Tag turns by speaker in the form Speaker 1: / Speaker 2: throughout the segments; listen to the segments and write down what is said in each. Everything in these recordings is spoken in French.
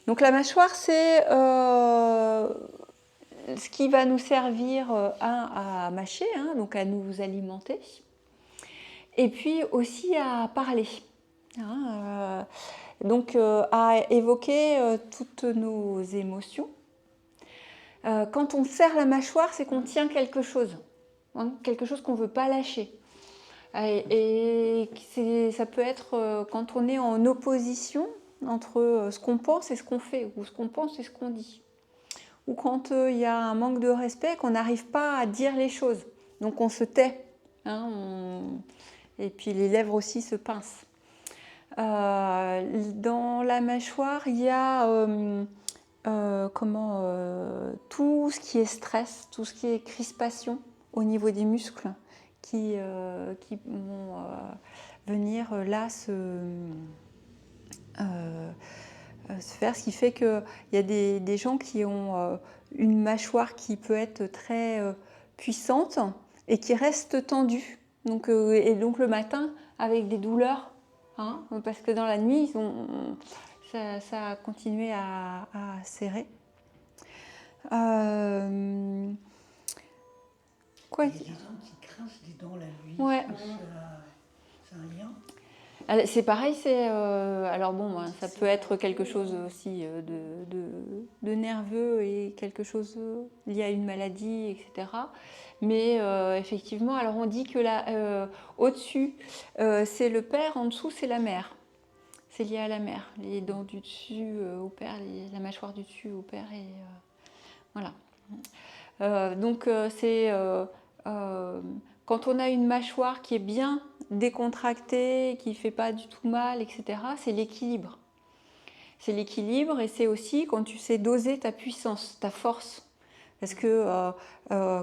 Speaker 1: Donc la mâchoire, c'est ce qui va nous servir à mâcher, hein, donc à nous alimenter, et puis aussi à parler, hein, donc à évoquer toutes nos émotions. Quand on serre la mâchoire, c'est qu'on tient quelque chose, hein, quelque chose qu'on ne veut pas lâcher. Et ça peut être quand on est en opposition entre ce qu'on pense et ce qu'on fait, ou ce qu'on pense et ce qu'on dit. Ou quand il y a un manque de respect, qu'on n'arrive pas à dire les choses. Donc on se tait, hein, et puis les lèvres aussi se pincent. Dans la mâchoire, il y a tout ce qui est stress, tout ce qui est crispation au niveau des muscles qui vont venir là se faire, ce qui fait qu'il y a des gens qui ont une mâchoire qui peut être très puissante et qui reste tendue. Donc, et donc le matin avec des douleurs, hein, parce que dans la nuit, ça a continué à serrer.
Speaker 2: Quoi, il y a des gens qui crachent des dents la nuit.
Speaker 1: Ouais.
Speaker 2: C'est un lien.
Speaker 1: C'est pareil, alors bon, ça peut être quelque chose aussi de nerveux et quelque chose lié à une maladie, etc. Mais effectivement, alors on dit que au-dessus, c'est le père, en dessous, c'est la mère. C'est lié à la mère. Les dents du dessus au père, la mâchoire du dessus au père, et voilà. Donc c'est quand on a une mâchoire qui est bien décontractée, qui ne fait pas du tout mal, etc., c'est l'équilibre. C'est l'équilibre, et c'est aussi quand tu sais doser ta puissance, ta force. Parce que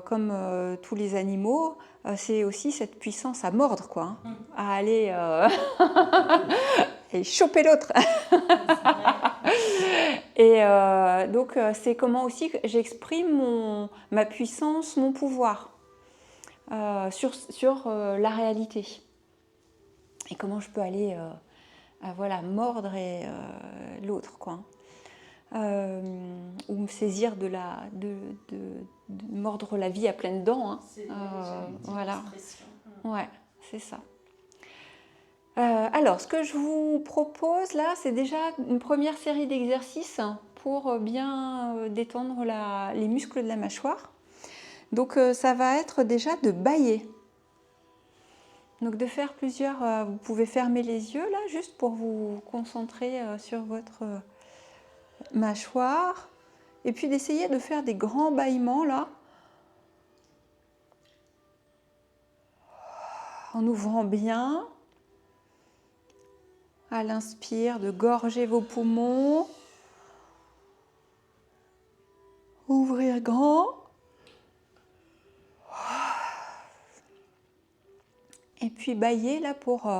Speaker 1: comme tous les animaux, c'est aussi cette puissance à mordre, quoi, hein, à aller et choper l'autre. Et donc c'est comment aussi que j'exprime ma puissance, mon pouvoir sur la réalité. Et comment je peux aller voilà, mordre l'autre, quoi. Ou me saisir de mordre la vie à pleines dents, hein. Voilà. Ouais, c'est ça. Alors, ce que je vous propose là, c'est déjà une première série d'exercices pour bien détendre les muscles de la mâchoire. Donc, ça va être déjà de bâiller. Donc, de faire plusieurs... vous pouvez fermer les yeux là, juste pour vous concentrer sur votre mâchoire. Et puis d'essayer de faire des grands bâillements là. En ouvrant bien. À l'inspire, de gorger vos poumons. Ouvrir grand. Et puis bâiller là pour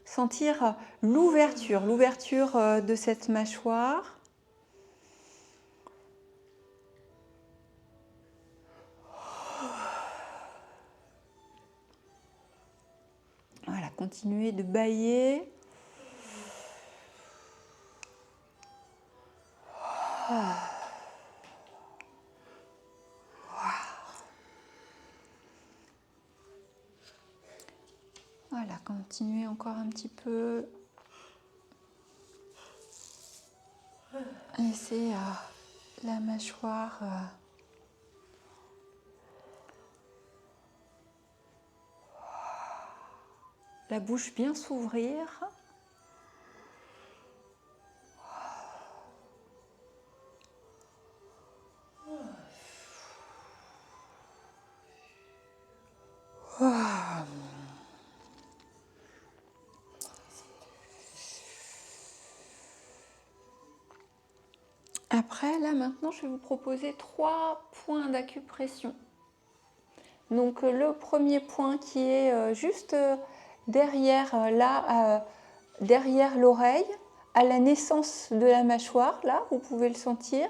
Speaker 1: sentir l'ouverture de cette mâchoire. Voilà, continuez de bâiller. Voilà, continuez encore un petit peu. Laissez la mâchoire la bouche bien s'ouvrir. Après, là maintenant, je vais vous proposer 3 points d'acupression. Donc le premier point qui est juste derrière derrière l'oreille, à la naissance de la mâchoire, là, vous pouvez le sentir.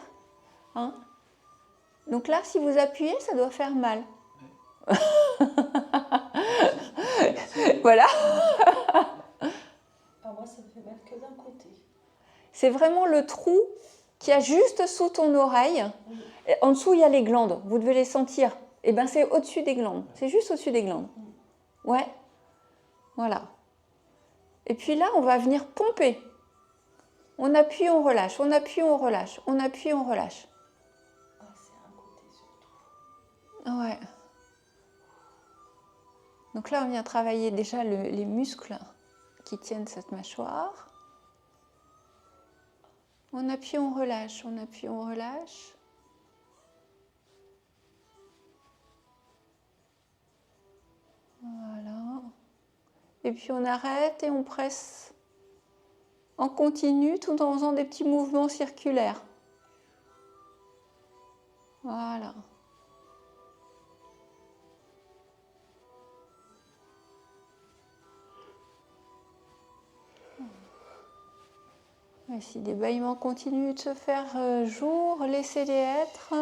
Speaker 1: Hein. Donc là, si vous appuyez, ça doit faire mal. Voilà.
Speaker 3: Moi, ça me fait mal que d'un côté.
Speaker 1: C'est vraiment le trou qu'il y a juste sous ton oreille. Et en dessous, il y a les glandes. Vous devez les sentir. Et bien, c'est au-dessus des glandes. C'est juste au-dessus des glandes. Ouais. Voilà. Et puis là, on va venir pomper. On appuie, on relâche. On appuie, on relâche. On appuie, on relâche.
Speaker 2: Ah, c'est un côté surtout.
Speaker 1: Ouais. Donc là, on vient travailler déjà les muscles qui tiennent cette mâchoire. On appuie, on relâche. On appuie, on relâche. Voilà. Et puis on arrête et on presse en continu tout en faisant des petits mouvements circulaires. Voilà. Et si des bâillements continuent de se faire jour, laissez-les être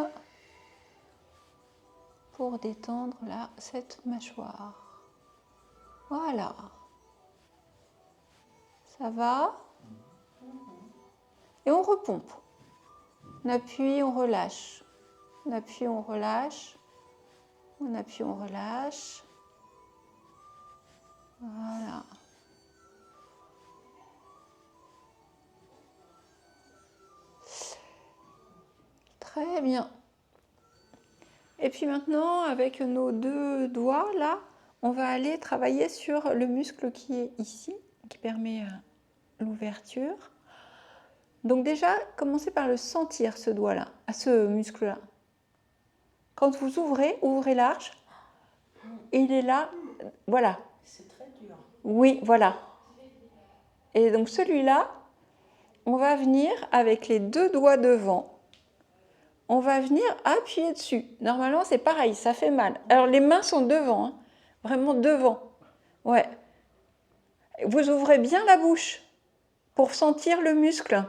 Speaker 1: pour détendre là cette mâchoire. Voilà. Ça va? Et on repompe. On appuie, on relâche. On appuie, on relâche. On appuie, on relâche. Voilà. Très bien. Et puis maintenant, avec nos deux doigts, là, on va aller travailler sur le muscle qui est ici, qui permet l'ouverture. Donc déjà, commencez par le sentir, ce doigt-là, ce muscle-là. Quand vous ouvrez, ouvrez large. Et il est là, voilà.
Speaker 2: C'est très dur.
Speaker 1: Oui, voilà. Et donc celui-là, on va venir avec les deux doigts devant. On va venir appuyer dessus. Normalement, c'est pareil, ça fait mal. Alors, les mains sont devant, hein, vraiment devant. Ouais. Vous ouvrez bien la bouche pour sentir le muscle.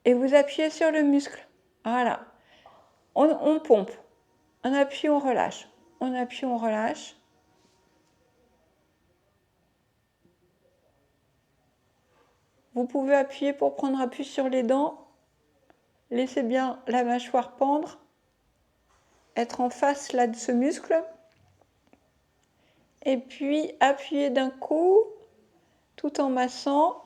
Speaker 1: Et vous appuyez sur le muscle. Voilà. On pompe. On appuie, on relâche. On appuie, on relâche. Vous pouvez appuyer pour prendre appui sur les dents. Laissez bien la mâchoire pendre. Être en face là de ce muscle. Et puis appuyer d'un coup, tout en massant.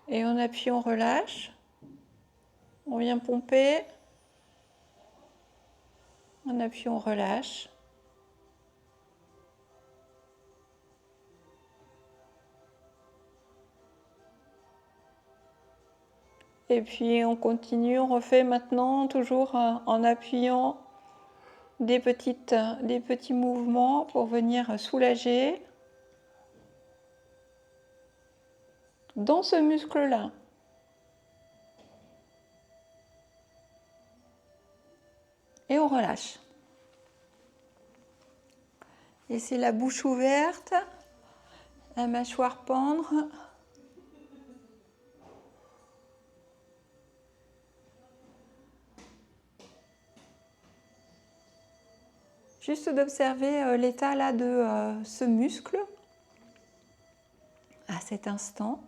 Speaker 1: Et on appuie, on relâche. On vient pomper. On appuie, on relâche. Et puis on continue, on refait maintenant toujours en appuyant des petits mouvements pour venir soulager dans ce muscle-là. Et on relâche. Laissez la bouche ouverte, la mâchoire pendre. Juste d'observer l'état là de ce muscle à cet instant.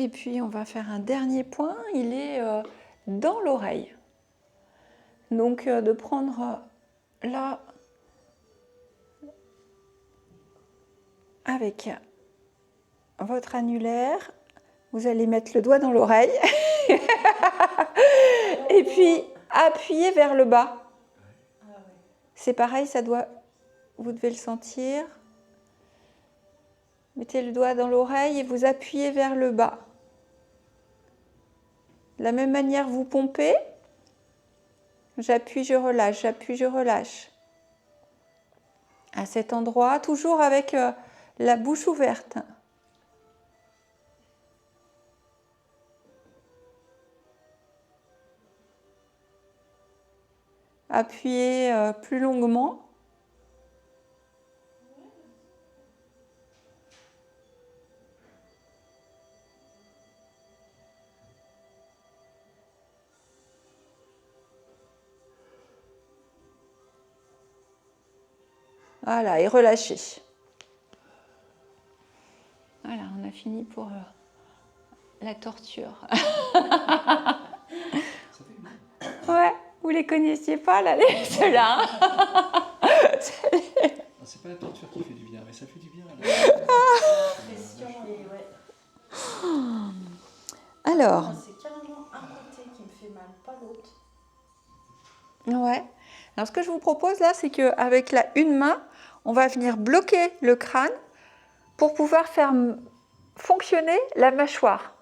Speaker 1: Et puis on va faire un dernier point, il est dans l'oreille. Donc de prendre là avec votre annulaire, vous allez mettre le doigt dans l'oreille et puis appuyer vers le bas. C'est pareil, vous devez le sentir. Mettez le doigt dans l'oreille et vous appuyez vers le bas. De la même manière, vous pompez. J'appuie, je relâche, j'appuie, je relâche. À cet endroit, toujours avec la bouche ouverte. Appuyez plus longuement. Voilà, et relâchez. Voilà, on a fini pour la torture. Ouais, vous les connaissiez pas, là, ceux-là.
Speaker 3: C'est pas la torture qui fait du bien, mais ça fait du bien.
Speaker 1: Alors.
Speaker 2: C'est carrément un côté qui me fait mal, pas l'autre.
Speaker 1: Ouais. Alors, ce que je vous propose là, c'est qu'avec une main, on va venir bloquer le crâne pour pouvoir faire fonctionner la mâchoire.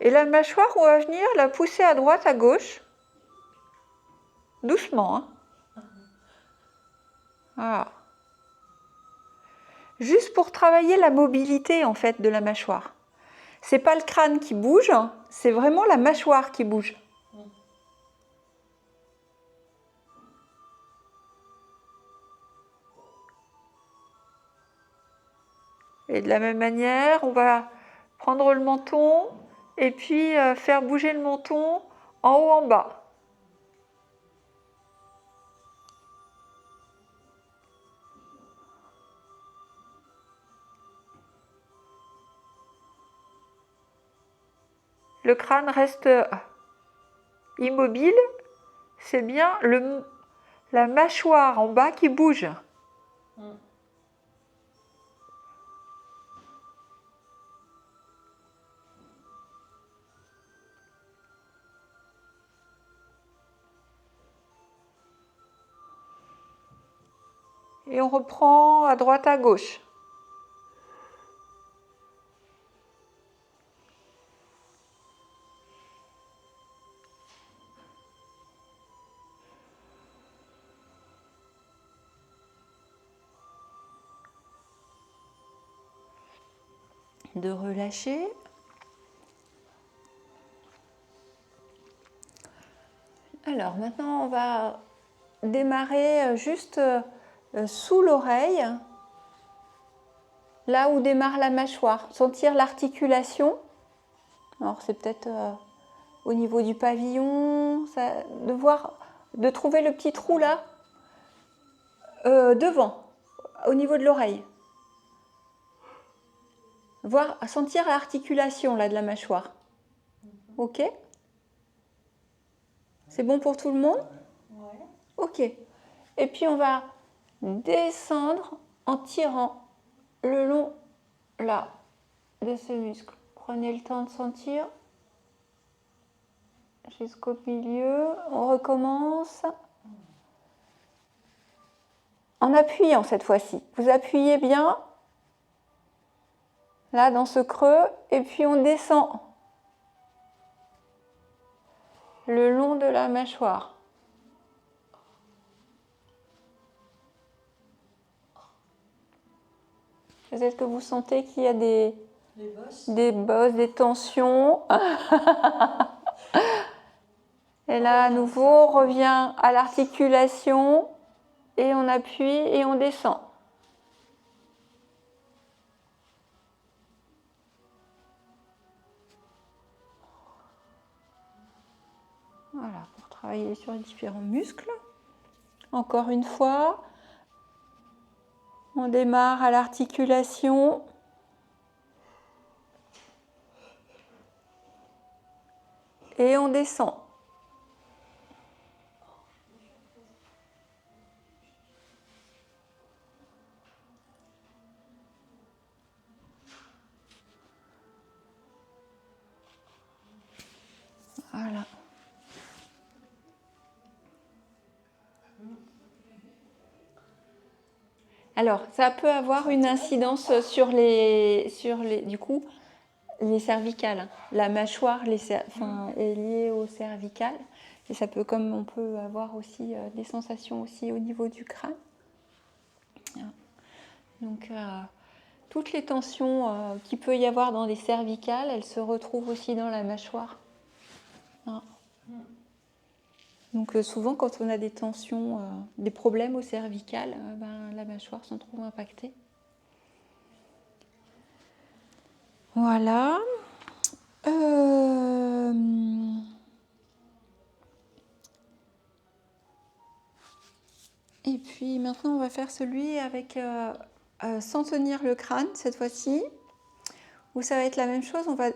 Speaker 1: Et la mâchoire, on va venir la pousser à droite, à gauche. Doucement. Hein. Voilà. Juste pour travailler la mobilité en fait de la mâchoire. C'est pas le crâne qui bouge, c'est vraiment la mâchoire qui bouge. Et de la même manière, on va prendre le menton et puis faire bouger le menton en haut, en bas. Le crâne reste immobile, c'est bien la mâchoire en bas qui bouge. Et on reprend à droite, à gauche. De relâcher. Alors maintenant on va démarrer juste sous l'oreille, là où démarre la mâchoire. Sentir l'articulation. Alors c'est peut-être au niveau du pavillon, de trouver le petit trou là, devant, au niveau de l'oreille. Sentir l'articulation là de la mâchoire. Ok? C'est bon pour tout le monde?
Speaker 2: Ouais.
Speaker 1: Ok. Et puis on va descendre en tirant le long là de ce muscle. Prenez le temps de sentir jusqu'au milieu. On recommence en appuyant cette fois-ci. Vous appuyez bien là dans ce creux et puis on descend le long de la mâchoire. Peut-être que vous sentez qu'il y a des bosses, des tensions. Et là, à nouveau, on revient à l'articulation et on appuie et on descend. Voilà, pour travailler sur les différents muscles. Encore une fois, on démarre à l'articulation. Et on descend. Voilà. Alors, ça peut avoir une incidence sur les cervicales. La mâchoire est liée au cervical. Et ça peut, comme on peut avoir aussi des sensations aussi au niveau du crâne. Donc, toutes les tensions qu'il peut y avoir dans les cervicales, elles se retrouvent aussi dans la mâchoire. Donc souvent quand on a des tensions, des problèmes au cervical, la mâchoire s'en trouve impactée. Voilà. Et puis maintenant on va faire celui avec sans tenir le crâne cette fois-ci, où ça va être la même chose, on va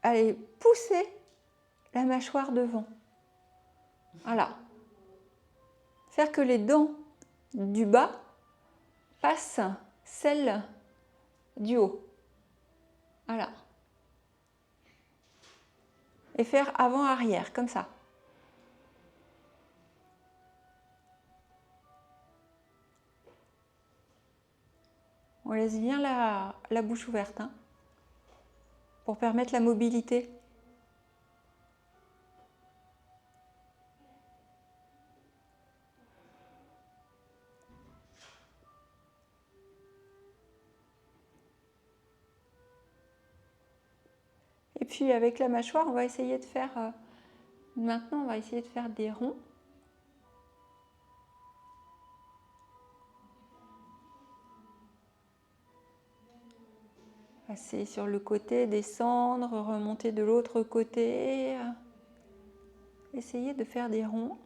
Speaker 1: aller pousser la mâchoire devant. Voilà. Faire que les dents du bas passent celles du haut. Voilà. Et faire avant-arrière, comme ça. On laisse bien la bouche ouverte, hein, pour permettre la mobilité. Et puis avec la mâchoire, on va essayer de faire, maintenant on va essayer de faire des ronds. Passer sur le côté, descendre, remonter de l'autre côté. Essayez de faire des ronds.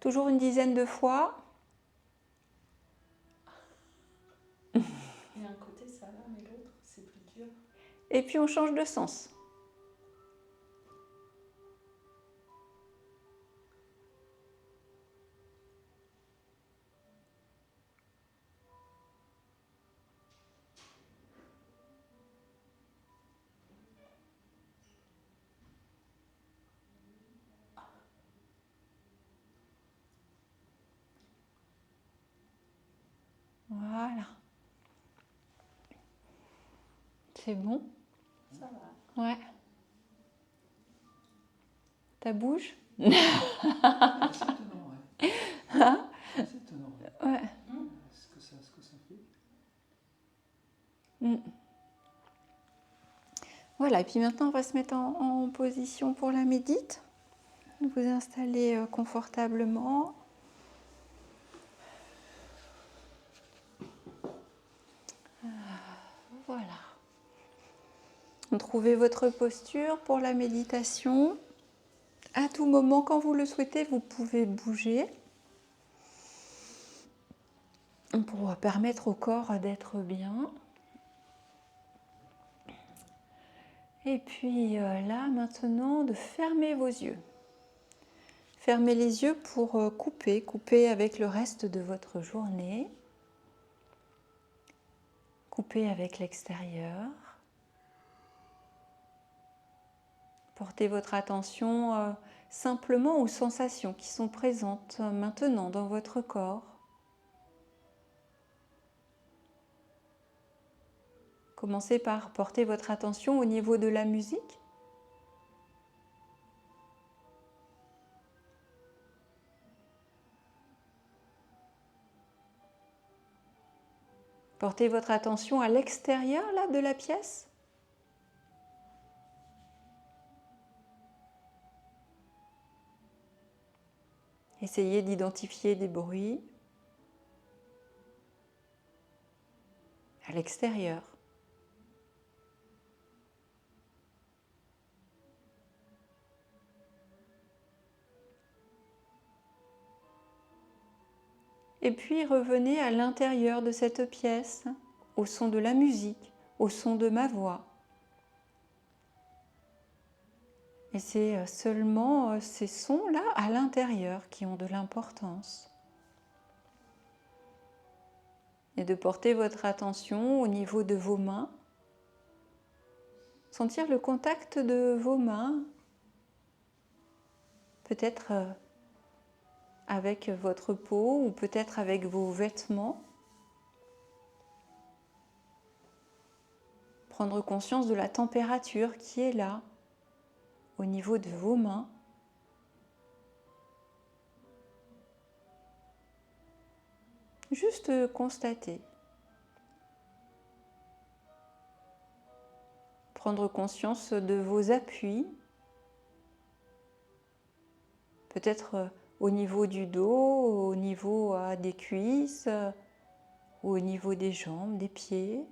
Speaker 1: Toujours une dizaine de fois.
Speaker 2: Il y a un côté ça là, mais l'autre c'est plus dur.
Speaker 1: Et puis on change de sens. Voilà. C'est bon?
Speaker 2: Ça va.
Speaker 1: Ouais. Ta bouche?
Speaker 3: C'est étonnant, ouais.
Speaker 1: Hein?
Speaker 3: C'est étonnant, ouais.
Speaker 1: Ouais.
Speaker 3: Ce que ça fait.
Speaker 1: Voilà, et puis maintenant on va se mettre en position pour la médite. Vous installez confortablement. Voilà. Trouvez votre posture pour la méditation. À tout moment, quand vous le souhaitez, vous pouvez bouger pour permettre au corps d'être bien. Et puis là, maintenant, de fermer vos yeux. Fermez les yeux pour couper avec le reste de votre journée. Couper avec l'extérieur. Portez votre attention simplement aux sensations qui sont présentes maintenant dans votre corps. Commencez par porter votre attention au niveau de la musique. Portez votre attention à l'extérieur là, de la pièce. Essayez d'identifier des bruits à l'extérieur. Et puis revenez à l'intérieur de cette pièce, au son de la musique, au son de ma voix. Et c'est seulement ces sons-là à l'intérieur qui ont de l'importance. Et de porter votre attention au niveau de vos mains. Sentir le contact de vos mains, peut-être avec votre peau ou peut-être avec vos vêtements. Prendre conscience de la température qui est là, au niveau de vos mains. Juste constater. prendre conscience de vos appuis, peut-être au niveau du dos, au niveau des cuisses, ou au niveau des jambes, des pieds.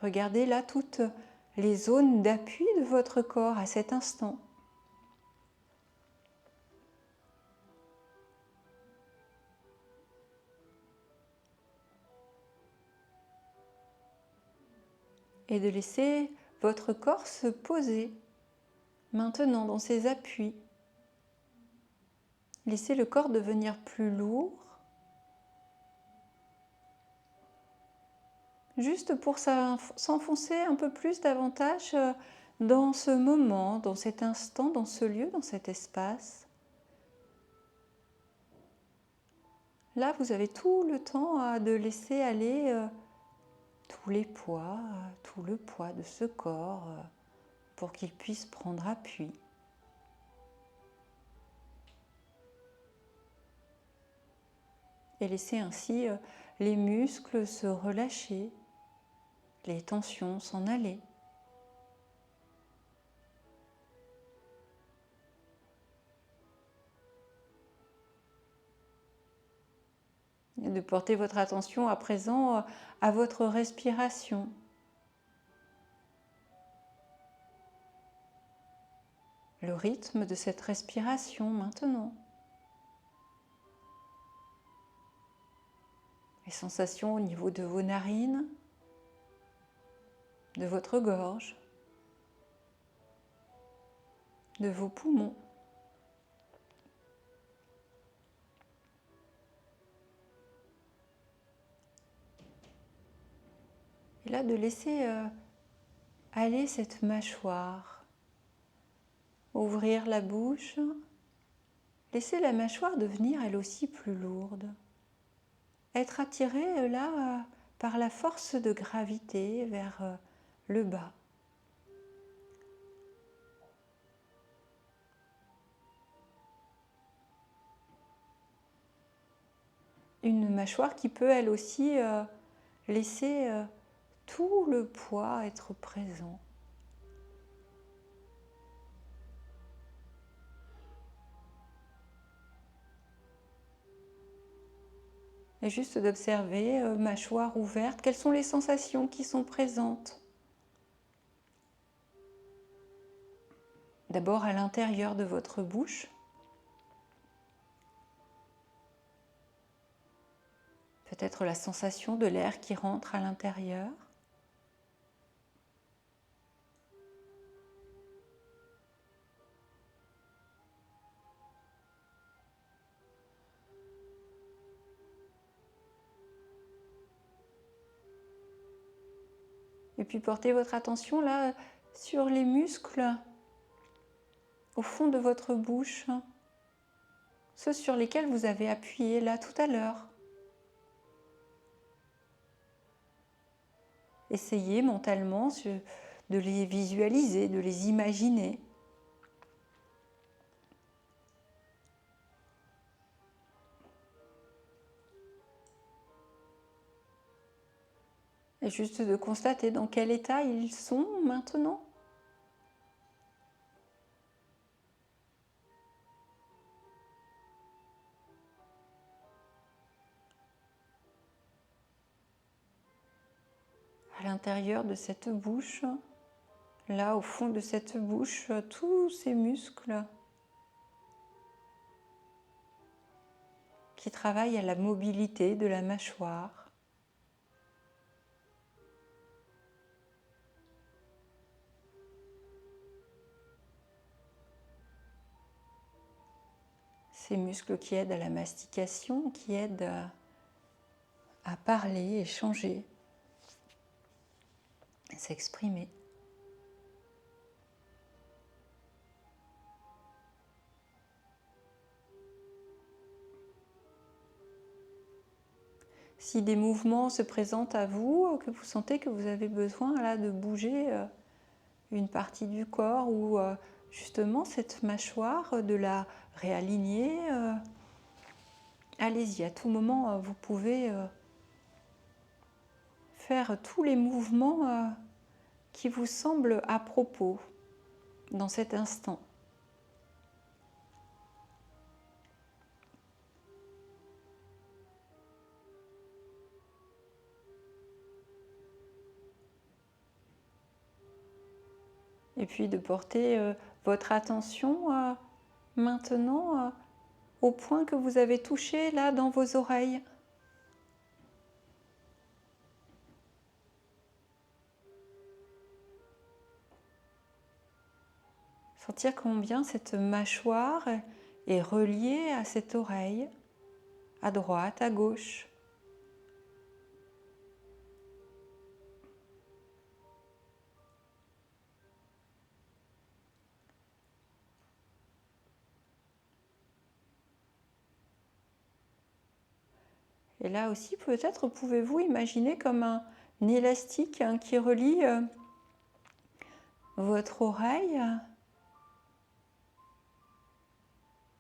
Speaker 1: Regardez là toutes les zones d'appui de votre corps à cet instant. Et de laisser votre corps se poser maintenant dans ses appuis. Laissez le corps devenir plus lourd, juste pour s'enfoncer un peu plus davantage dans ce moment, dans cet instant, dans ce lieu, dans cet espace. Là, vous avez tout le temps de laisser aller tous les poids, tout le poids de ce corps pour qu'il puisse prendre appui. Et laisser ainsi les muscles se relâcher, les tensions s'en aller. Et de porter votre attention à présent à votre respiration. Le rythme de cette respiration maintenant. Les sensations au niveau de vos narines, de votre gorge, de vos poumons. Et là, de laisser aller cette mâchoire, ouvrir la bouche, laisser la mâchoire devenir elle aussi plus lourde, être attirée là par la force de gravité vers le bas. Une mâchoire qui peut elle aussi laisser tout le poids être présent. Et juste d'observer, mâchoire ouverte, quelles sont les sensations qui sont présentes. D'abord à l'intérieur de votre bouche. Peut-être la sensation de l'air qui rentre à l'intérieur. Et puis portez votre attention là sur les muscles au fond de votre bouche, ceux sur lesquels vous avez appuyé là tout à l'heure. Essayez mentalement de les visualiser, de les imaginer. Et juste de constater dans quel état ils sont maintenant. À l'intérieur de cette bouche, là au fond de cette bouche, tous ces muscles qui travaillent à la mobilité de la mâchoire. Ces muscles qui aident à la mastication, qui aident à parler, échanger, à s'exprimer. Si des mouvements se présentent à vous, que vous sentez que vous avez besoin là de bouger une partie du corps ou justement cette mâchoire, de la réaligner, allez-y, à tout moment vous pouvez faire tous les mouvements qui vous semble à propos dans cet instant. Et puis de porter votre attention maintenant au point que vous avez touché là dans vos oreilles. Sentir combien cette mâchoire est reliée à cette oreille, à droite, à gauche. Et là aussi, peut-être pouvez-vous imaginer comme un élastique qui relie votre oreille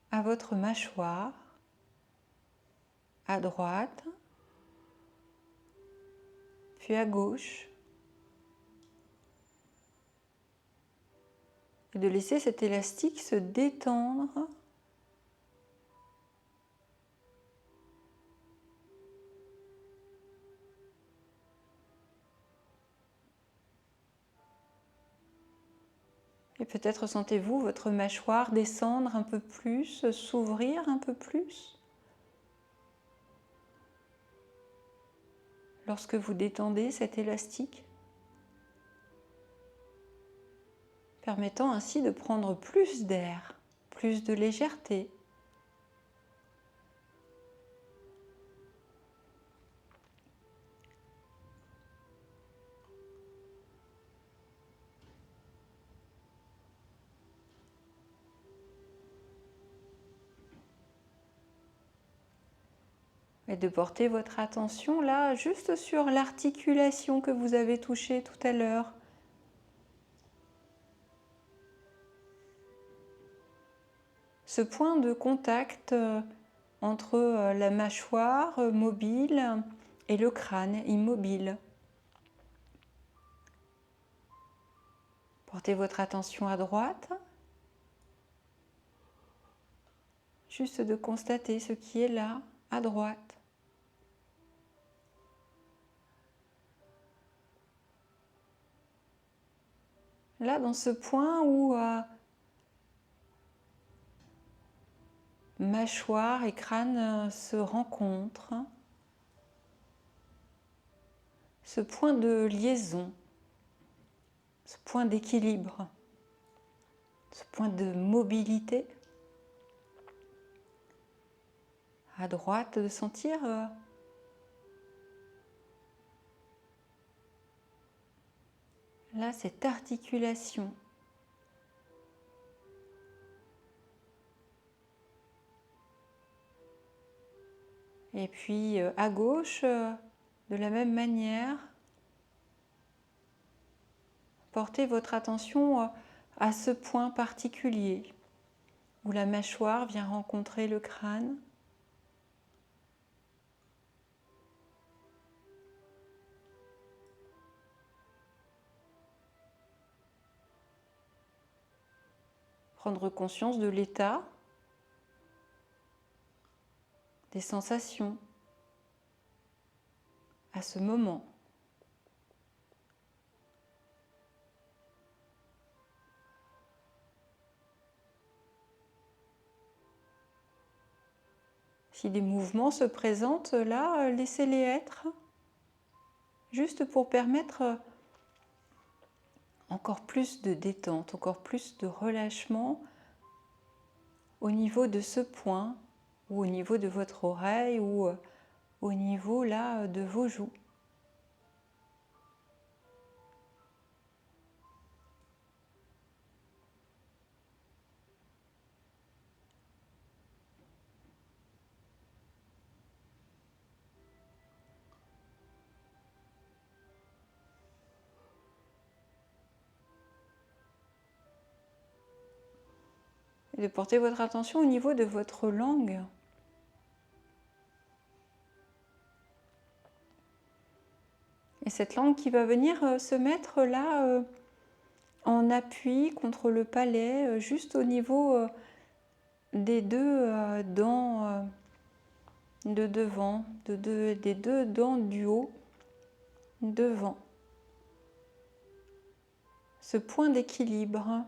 Speaker 1: à votre mâchoire, à droite, puis à gauche. Et de laisser cet élastique se détendre et peut-être sentez-vous votre mâchoire descendre un peu plus, s'ouvrir un peu plus. Lorsque vous détendez cet élastique, permettant ainsi de prendre plus d'air, plus de légèreté. Et de porter votre attention là, juste sur l'articulation que vous avez touchée tout à l'heure. Ce point de contact entre la mâchoire mobile et le crâne immobile. Portez votre attention à droite. Juste de constater ce qui est là, à droite. Là, dans ce point où mâchoire et crâne se rencontrent, ce point de liaison, ce point d'équilibre, ce point de mobilité, à droite, de sentir là cette articulation. Et puis à gauche, de la même manière, portez votre attention à ce point particulier où la mâchoire vient rencontrer le crâne. Prendre conscience de l'état, des sensations à ce moment. Si des mouvements se présentent là, laissez-les être, juste pour permettre encore plus de détente, encore plus de relâchement au niveau de ce point, ou au niveau de votre oreille, ou au niveau là de vos joues. Et de porter votre attention au niveau de votre langue. Et cette langue qui va venir se mettre là en appui contre le palais, juste au niveau des deux dents de devant, des deux dents du haut devant. Ce point d'équilibre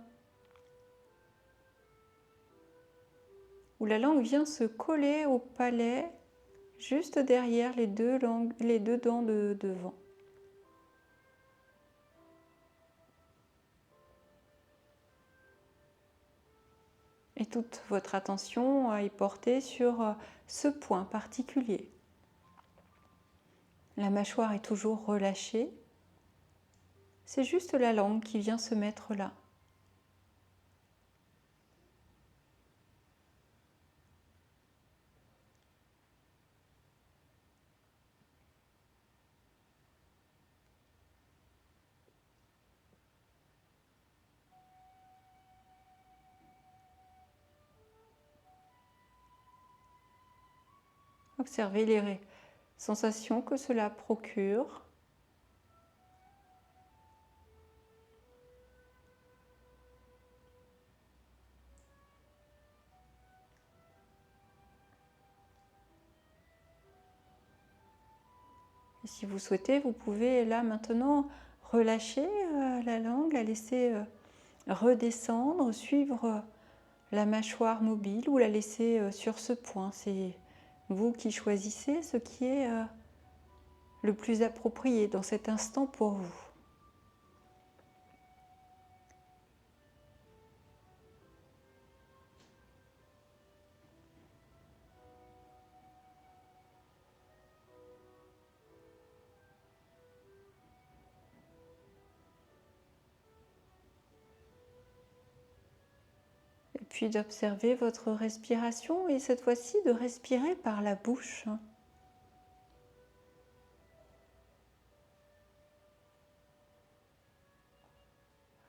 Speaker 1: où la langue vient se coller au palais juste derrière les deux dents de devant. Et toute votre attention est portée sur ce point particulier. La mâchoire est toujours relâchée. C'est juste la langue qui vient se mettre là. Observez les sensations que cela procure. Et si vous souhaitez, vous pouvez là maintenant relâcher la langue, la laisser redescendre, suivre la mâchoire mobile ou la laisser sur ce point. C'est vous qui choisissez ce qui est le plus approprié dans cet instant pour vous. Et puis d'observer votre respiration et cette fois-ci de respirer par la bouche.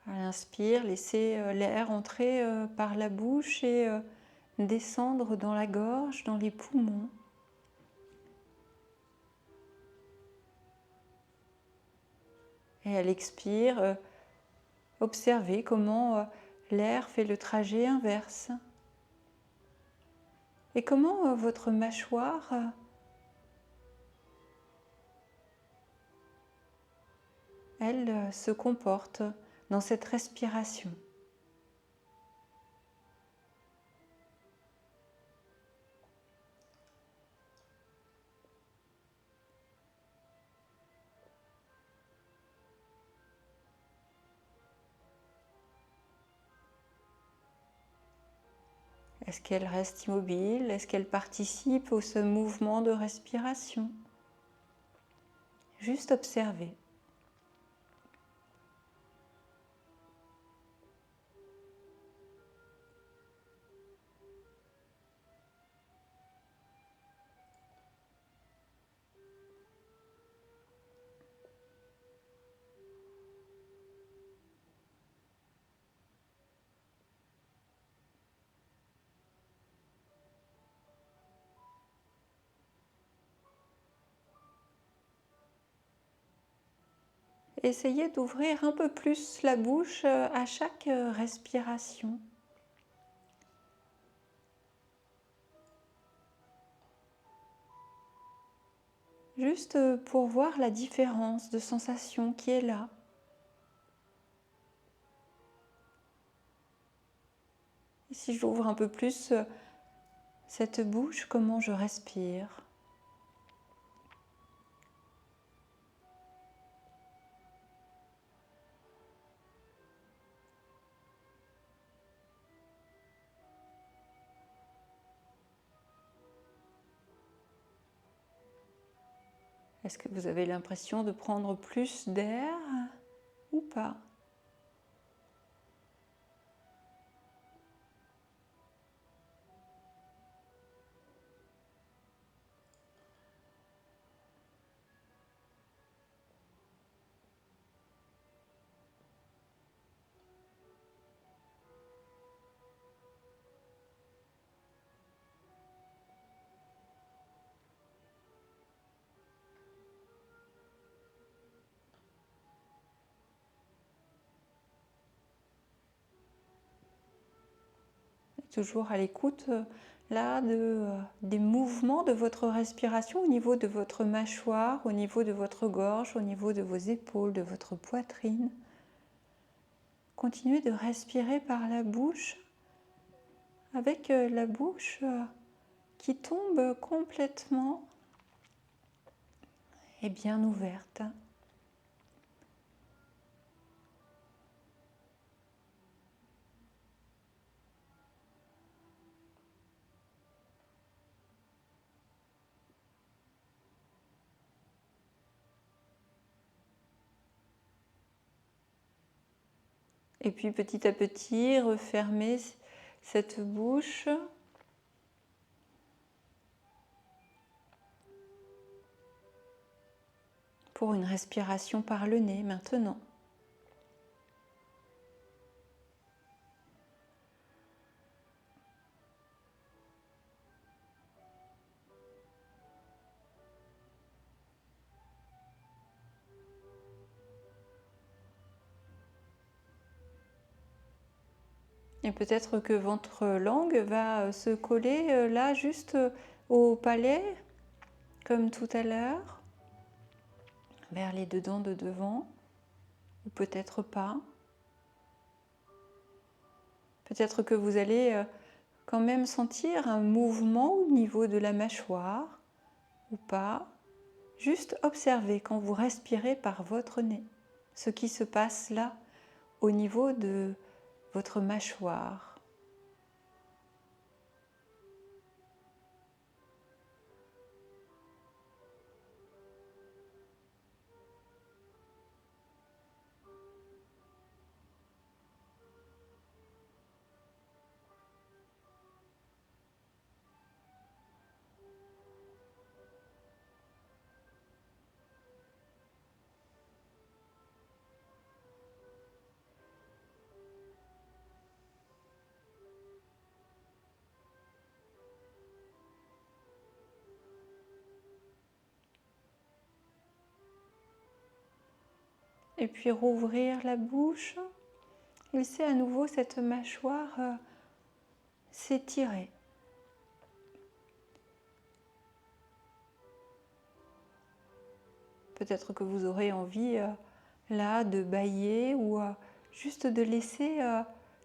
Speaker 1: À l'inspire, laissez l'air entrer par la bouche et descendre dans la gorge, dans les poumons. Et à l'expire, observez comment l'air fait le trajet inverse. Et comment votre mâchoire elle se comporte dans cette respiration. Est-ce qu'elle reste immobile? Est-ce qu'elle participe au ce mouvement de respiration? Juste observer. Essayez d'ouvrir un peu plus la bouche à chaque respiration. Juste pour voir la différence de sensation qui est là. Et si j'ouvre un peu plus cette bouche, comment je respire? Est-ce que vous avez l'impression de prendre plus d'air ou pas? toujours à l'écoute là des mouvements de votre respiration au niveau de votre mâchoire, au niveau de votre gorge, au niveau de vos épaules, de votre poitrine. Continuez de respirer par la bouche avec la bouche qui tombe complètement et bien ouverte. Et puis petit à petit, refermez cette bouche. Pour une respiration par le nez maintenant. Et peut-être que votre langue va se coller là juste au palais, comme tout à l'heure, vers les deux dents de devant, ou peut-être pas. Peut-être que vous allez quand même sentir un mouvement au niveau de la mâchoire, ou pas. Juste observez quand vous respirez par votre nez, ce qui se passe là, au niveau de votre mâchoire. Et puis rouvrir la bouche. Laissez à nouveau cette mâchoire s'étirer. Peut-être que vous aurez envie là de bâiller ou juste de laisser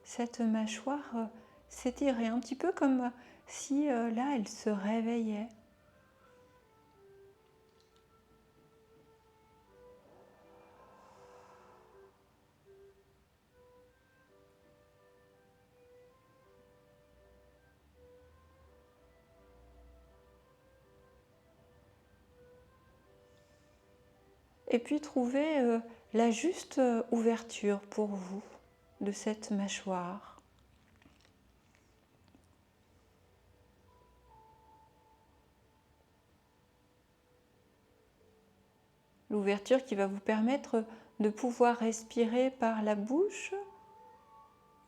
Speaker 1: cette mâchoire s'étirer un petit peu comme si là elle se réveillait. Et puis trouvez la juste ouverture pour vous de cette mâchoire. L'ouverture qui va vous permettre de pouvoir respirer par la bouche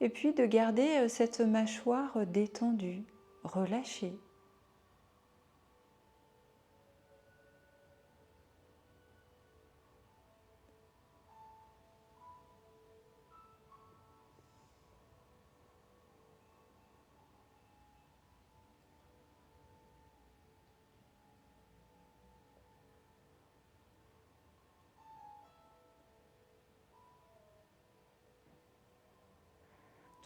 Speaker 1: et puis de garder cette mâchoire détendue, relâchée.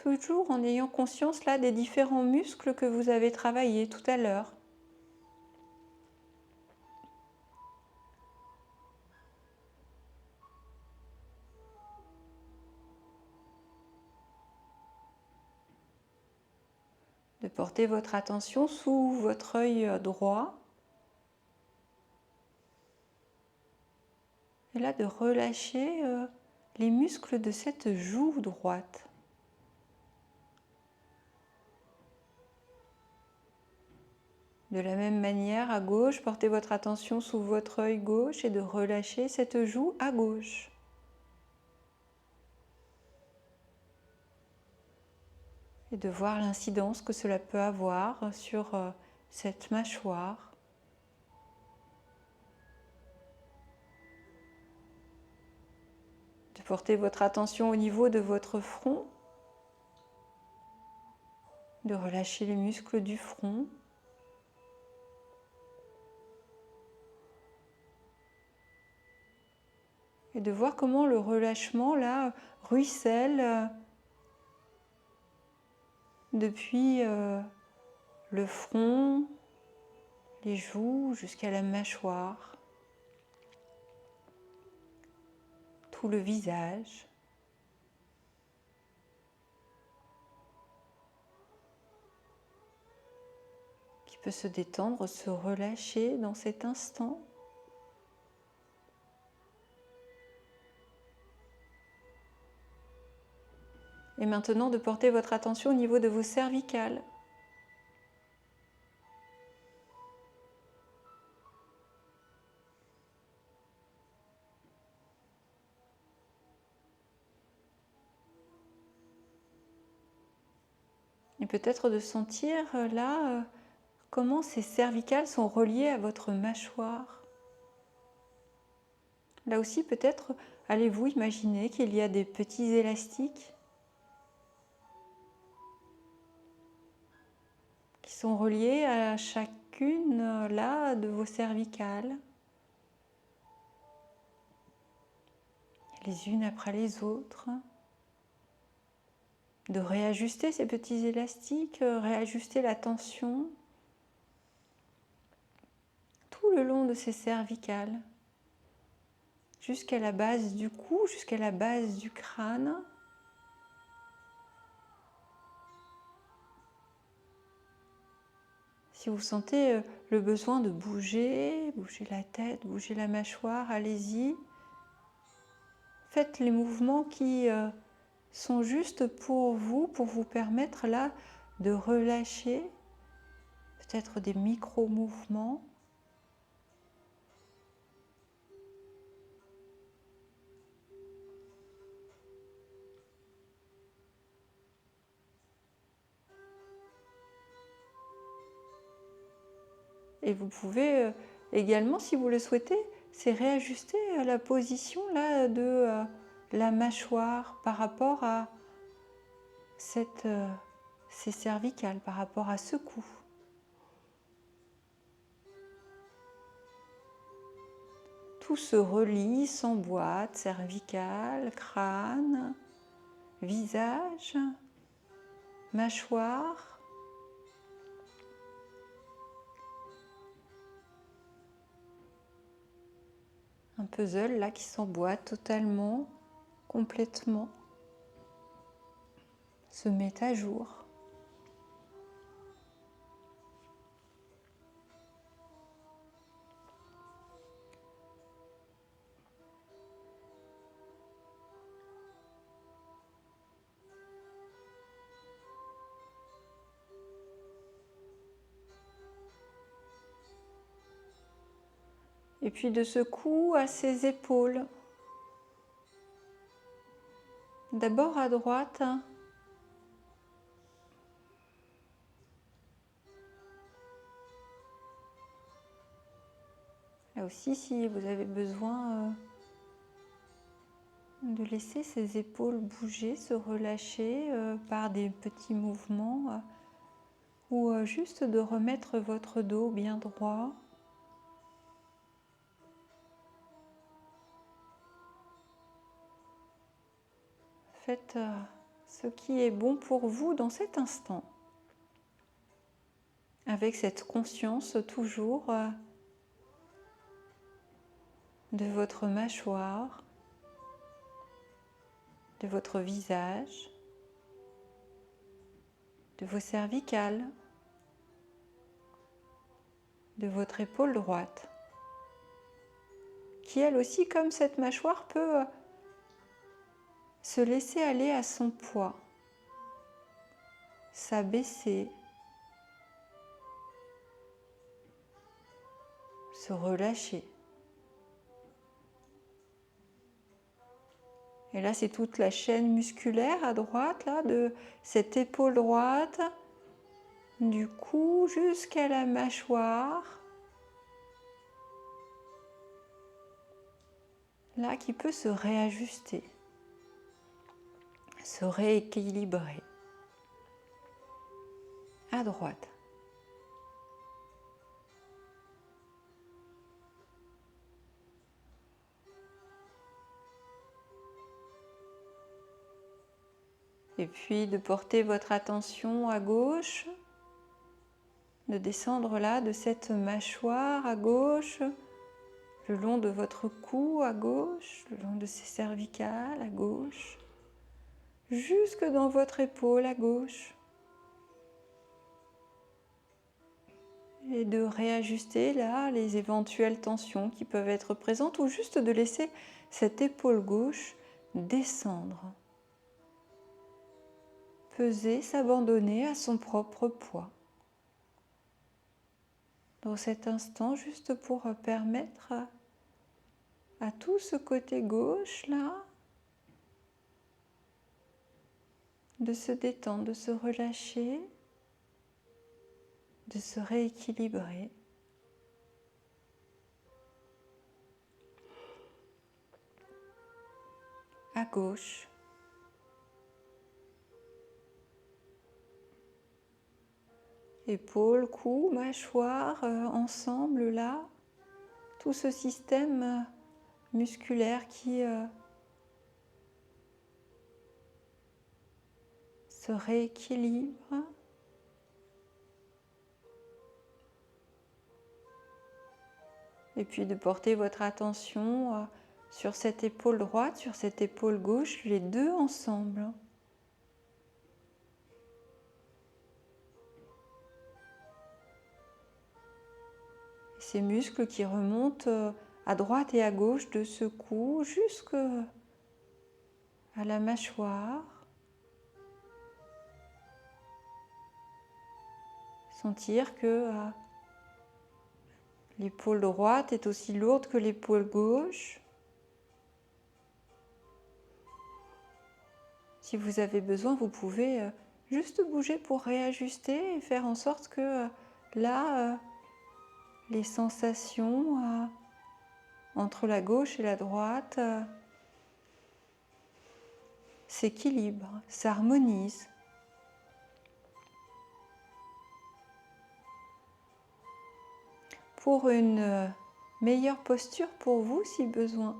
Speaker 1: Toujours en ayant conscience là des différents muscles que vous avez travaillés tout à l'heure. De porter votre attention sous votre œil droit. Et là de relâcher les muscles de cette joue droite. De la même manière, à gauche, portez votre attention sous votre œil gauche et de relâcher cette joue à gauche. Et de voir l'incidence que cela peut avoir sur cette mâchoire. De porter votre attention au niveau de votre front. de relâcher les muscles du front. Et de voir comment le relâchement là ruisselle depuis le front, les joues jusqu'à la mâchoire, tout le visage. Qui peut se détendre, se relâcher dans cet instant. Et maintenant de porter votre attention au niveau de vos cervicales. Et peut-être de sentir là comment ces cervicales sont reliées à votre mâchoire. Là aussi peut-être allez-vous imaginer qu'il y a des petits élastiques qui sont reliés à chacune là de vos cervicales, les unes après les autres. De réajuster ces petits élastiques, réajuster la tension tout le long de ces cervicales, jusqu'à la base du cou, jusqu'à la base du crâne. Si vous sentez le besoin de bouger la tête, bouger la mâchoire, allez-y. Faites les mouvements qui sont justes pour vous permettre là de relâcher, peut-être des micro-mouvements. Et vous pouvez également, si vous le souhaitez, c'est réajuster la position là, de la mâchoire par rapport à ces cervicales, par rapport à ce cou. Tout se relie, s'emboîte, cervicale, crâne, visage, mâchoire. Un puzzle là qui s'emboîte totalement, complètement, se met à jour. Et puis de ce cou à ses épaules. D'abord à droite. Là aussi, si vous avez besoin de laisser ses épaules bouger, se relâcher par des petits mouvements ou juste de remettre votre dos bien droit. Faites ce qui est bon pour vous dans cet instant, avec cette conscience toujours de votre mâchoire, de votre visage, de vos cervicales, de votre épaule droite, qui elle aussi, comme cette mâchoire, peut se laisser aller à son poids, s'abaisser, se relâcher. Et là, c'est toute la chaîne musculaire à droite, là, de cette épaule droite, du cou jusqu'à la mâchoire, là, qui peut se réajuster, se rééquilibrer. à droite. Et puis de porter votre attention à gauche, de descendre là de cette mâchoire à gauche, le long de votre cou à gauche, le long de ses cervicales à gauche, jusque dans votre épaule à gauche. Et de réajuster là les éventuelles tensions qui peuvent être présentes ou juste de laisser cette épaule gauche descendre. Peser, s'abandonner à son propre poids. Dans cet instant, juste pour permettre à tout ce côté gauche là de se détendre, de se relâcher, de se rééquilibrer. À gauche. Épaules, cou, mâchoire, ensemble là. Tout ce système musculaire qui se rééquilibre. Et puis de porter votre attention sur cette épaule droite, sur cette épaule gauche, les deux ensemble. Ces muscles qui remontent à droite et à gauche de ce cou jusqu'à la mâchoire. Sentir que l'épaule droite est aussi lourde que l'épaule gauche. Si vous avez besoin, vous pouvez juste bouger pour réajuster et faire en sorte que là, les sensations entre la gauche et la droite s'équilibrent, s'harmonisent. Pour une meilleure posture pour vous si besoin.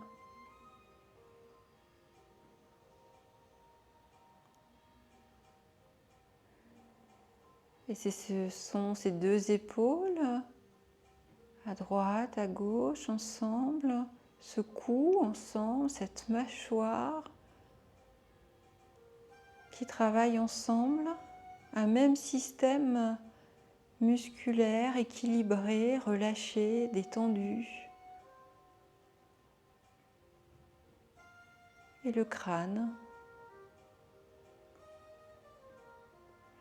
Speaker 1: Et ce sont ces deux épaules, à droite, à gauche, ensemble, ce cou ensemble, cette mâchoire qui travaillent ensemble, un même système musculaire, équilibré, relâché, détendu. Et le crâne,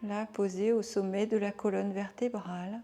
Speaker 1: là posé au sommet de la colonne vertébrale.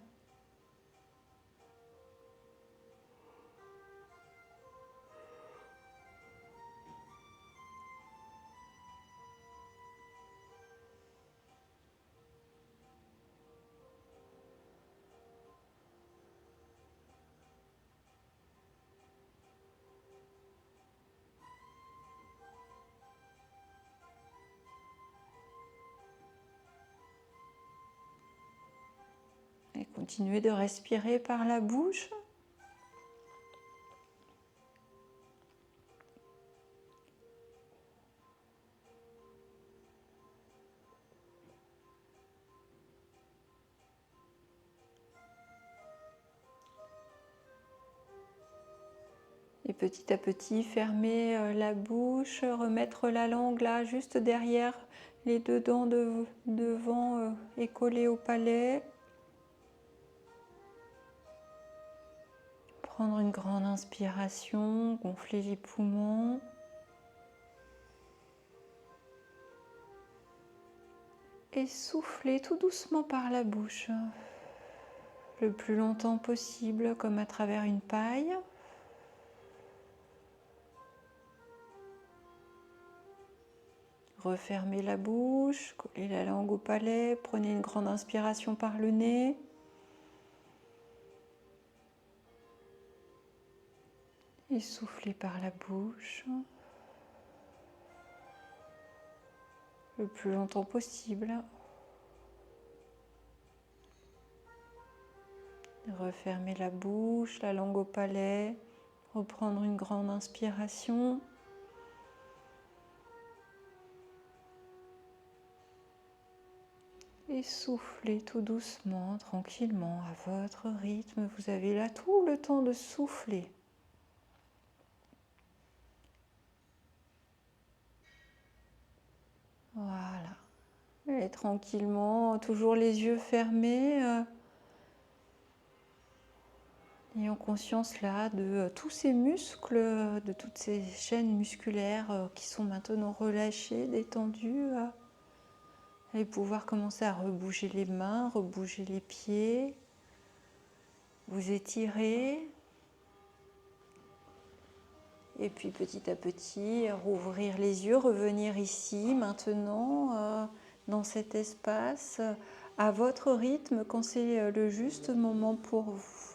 Speaker 1: Et continuez de respirer par la bouche. Et petit à petit, fermer la bouche, remettre la langue là, juste derrière les deux dents devant et collées au palais. Prendre une grande inspiration, gonfler les poumons. Et souffler tout doucement par la bouche, le plus longtemps possible, comme à travers une paille. Refermez la bouche, collez la langue au palais, prenez une grande inspiration par le nez. Et soufflez par la bouche, le plus longtemps possible. refermer la bouche, la langue au palais, reprendre une grande inspiration. Et soufflez tout doucement, tranquillement, à votre rythme. Vous avez là tout le temps de souffler. Voilà. Et tranquillement, toujours les yeux fermés. Ayant conscience là de tous ces muscles, de toutes ces chaînes musculaires qui sont maintenant relâchées, détendues. Et pouvoir commencer à rebouger les mains, rebouger les pieds, vous étirer. Et puis petit à petit, rouvrir les yeux, revenir ici, maintenant, dans cet espace, à votre rythme, quand c'est le juste moment pour vous.